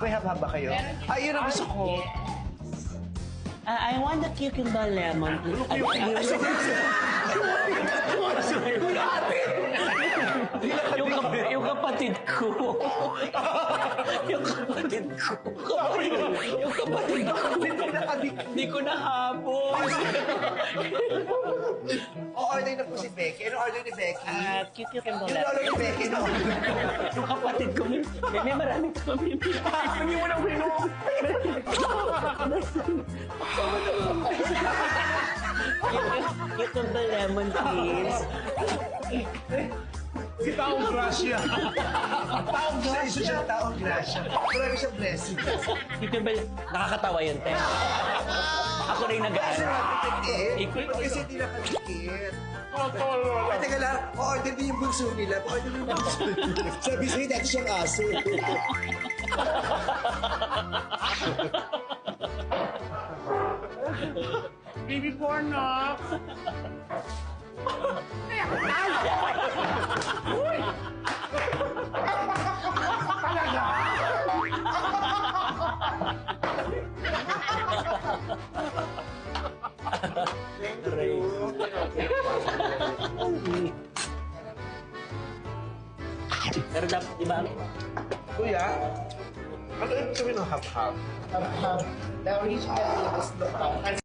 May hab-hab ba kayo? Ay, yun ang gusto ko. I want the cucumber lemon. Yung kapatid ko. Yung kapatid ko. Yung kapatid ko. Hindi ko nahabol. O-order na po si Becky. Ano order ni Becky? Cucumber Yung lolo lemon. ni Becky, no? Yung kapatid ko. May marami kami. Hindi mo nang binom. Cucumber lemon, please. Si Taong Gracia. Taong Gracia. Isa siya Taong Gracia. Marami siyang blessing. Cucumber, nakakatawa yun, te. Ako rin Kasi nag-ano. nakatipid. Kasi hindi nakatipid. Ay, teka lang. O-order din yung bunso nila. O-order din yung bunso nila. Sabi sa'yo, dati siyang aso. Baby Pornox! Pero dapat, di ba? Kuya, ano ibig sabihin ng hab-hab? Hab-hab. That means you can do this look.